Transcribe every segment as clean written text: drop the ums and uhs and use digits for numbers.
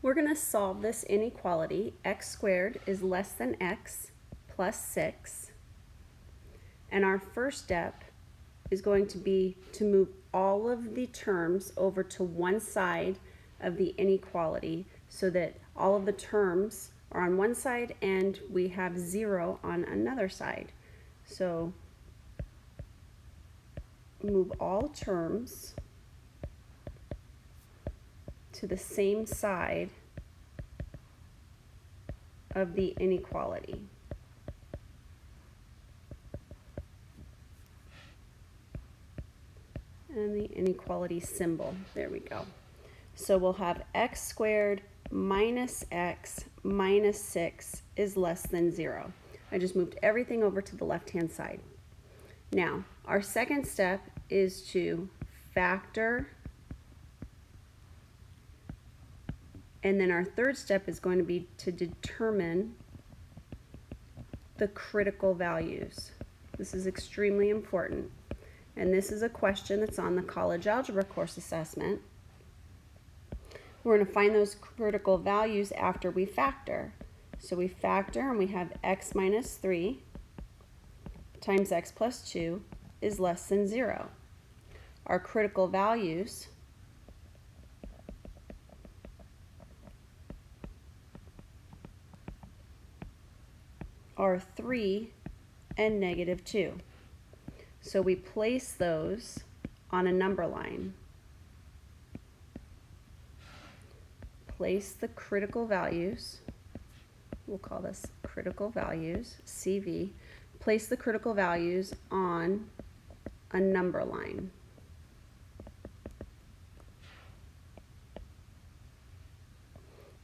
We're going to solve this inequality. X squared is less than x plus 6. And our first step is going to be to move all of the terms over to one side of the inequality so that all of the terms are on one side and we have 0 on another side. So move all terms to the same side of the inequality. And the inequality symbol, there we go. So we'll have x squared minus x minus 6 is less than 0. I just moved everything over to the left-hand side. Now, our second step is to factor, and then our third step is going to be to determine the critical values. This is extremely important. And this is a question that's on the college algebra course assessment. We're going to find those critical values after we factor. So we factor and we have x minus 3 times x plus 2 is less than 0. Our critical values are 3 and negative 2. So we place those on a number line. Place the critical values, we'll call this critical values, CV. Place the critical values on a number line.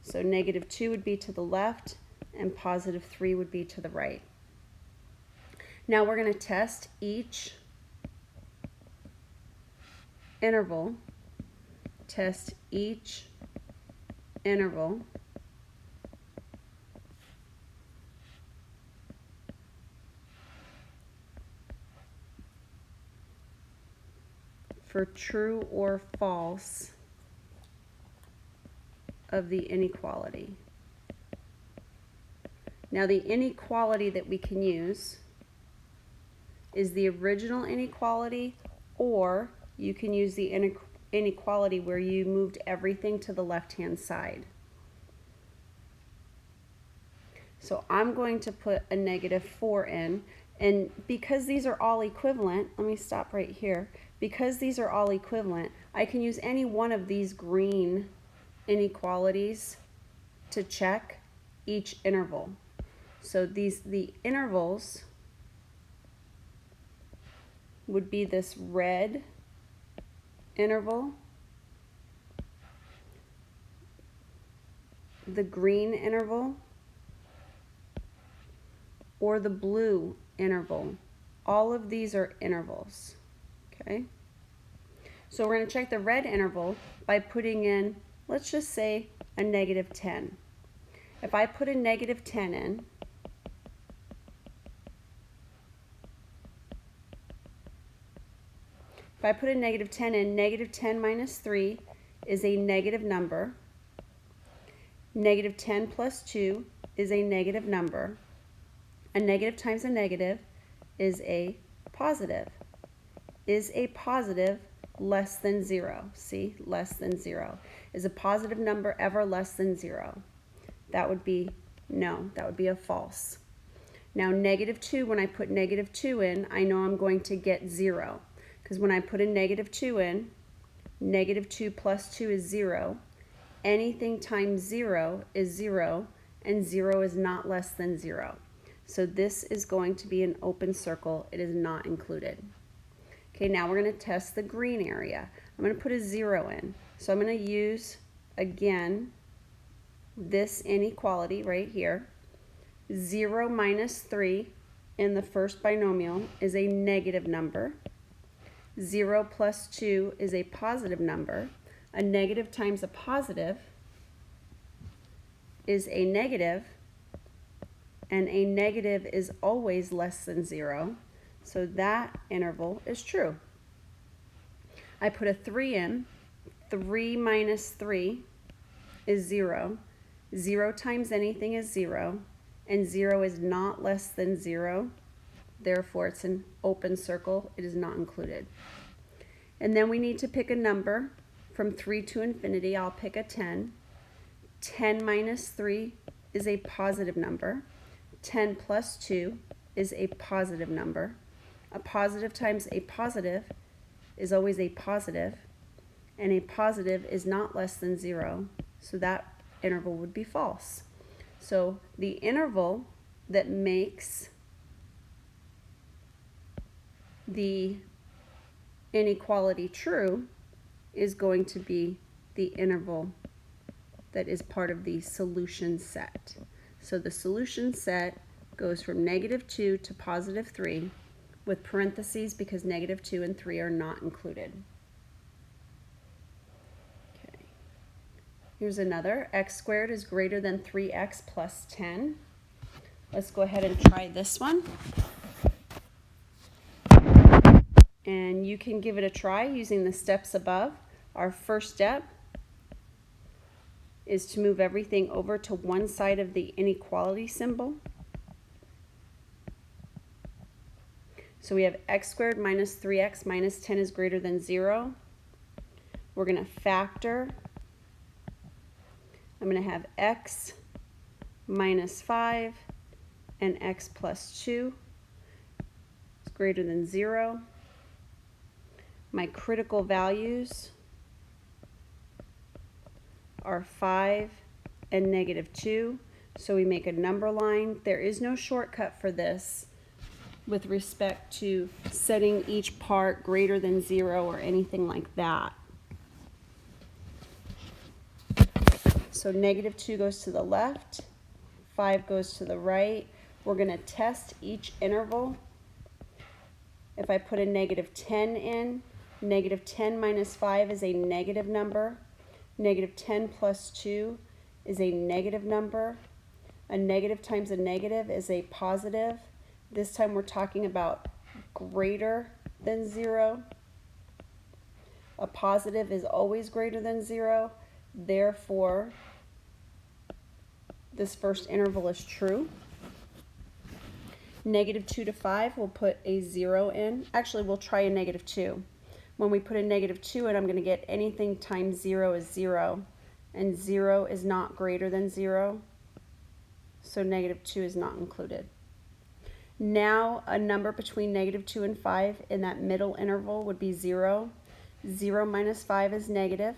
So negative 2 would be to the left and positive 3 would be to the right. Now we're going to test each interval, test each interval for true or false of the inequality. Now the inequality that we can use is the original inequality, or you can use the inequality where you moved everything to the left-hand side. So I'm going to put a negative 4 in, and because these are all equivalent, let me stop right here. Because these are all equivalent, I can use any one of these green inequalities to check each interval. So the intervals would be this red interval, the green interval, or the blue interval. All of these are intervals, okay? So we're going to check the red interval by putting in, let's just say, a negative 10. If I put a negative 10 in, if I put a negative 10 in, negative 10 minus 3 is a negative number. Negative 10 plus 2 is a negative number. A negative times a negative is a positive. Is a positive less than 0? See, less than 0. Is a positive number ever less than 0? That would be no, that would be a false. Now negative 2, when I put negative 2 in, I know I'm going to get 0. Because when I put a negative 2 in, negative 2 plus 2 is 0. Anything times 0 is 0, and 0 is not less than 0. So this is going to be an open circle. It is not included. Okay, now we're going to test the green area. I'm going to put a 0 in. So I'm going to use, again, this inequality right here. 0 minus 3 in the first binomial is a negative number. 0 plus 2 is a positive number. A negative times a positive is a negative, and a negative is always less than 0. So that interval is true. I put a 3 in. 3 minus 3 is 0. 0 times anything is 0, and 0 is not less than 0. Therefore, it's an open circle. It is not included. And then we need to pick a number from 3 to infinity. I'll pick a 10. 10 minus 3 is a positive number. 10 plus 2 is a positive number. A positive times a positive is always a positive, and a positive is not less than 0, so that interval would be false. So the interval that makes the inequality true is going to be the interval that is part of the solution set. So the solution set goes from -2 to +3 with parentheses because -2 and 3 are not included. Okay. Here's another. X squared is greater than 3x plus 10. Let's go ahead and try this one. And you can give it a try using the steps above. Our first step is to move everything over to one side of the inequality symbol. So we have x squared minus 3x minus 10 is greater than 0. We're going to factor. I'm going to have x minus 5 and x plus 2 is greater than 0. My critical values are 5 and -2. So we make a number line. There is no shortcut for this with respect to setting each part greater than 0 or anything like that. So -2 goes to the left, 5 goes to the right. We're going to test each interval. If I put a -10 in, -10 minus 5 is a negative number. -10 plus 2 is a negative number. A negative times a negative is a positive. This time we're talking about greater than 0. A positive is always greater than 0. Therefore, this first interval is true. -2 to 5, we'll put a 0 in. Actually, we'll try a -2. When we put a -2 in, I'm going to get anything times 0 is 0. And 0 is not greater than 0. So -2 is not included. Now, a number between -2 and 5 in that middle interval would be 0. 0 minus 5 is negative.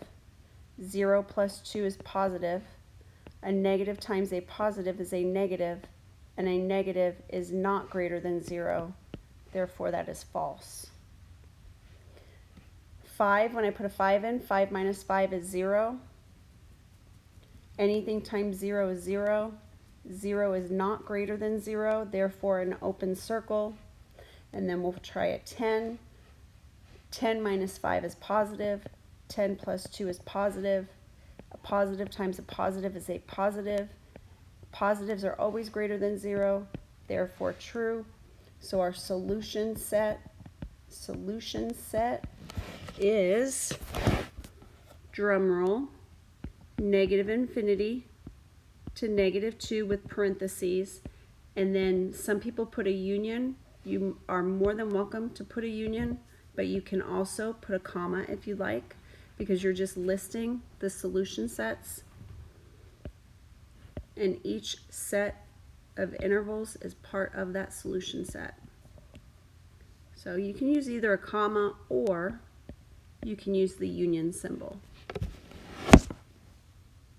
0 plus 2 is positive. A negative times a positive is a negative, and a negative is not greater than 0. Therefore, that is false. 5, when I put a 5 in, 5 minus 5 is 0. Anything times 0 is 0. 0 is not greater than 0, therefore an open circle. And then we'll try a 10. 10 minus 5 is positive. 10 plus 2 is positive. A positive times a positive is a positive. Positives are always greater than 0, therefore true. So our solution set is, drum roll, -infinity to -2 with parentheses, and then some people put a union. You are more than welcome to put a union, but you can also put a comma if you like, because you're just listing the solution sets, and each set of intervals is part of that solution set. So you can use either a comma or you can use the union symbol.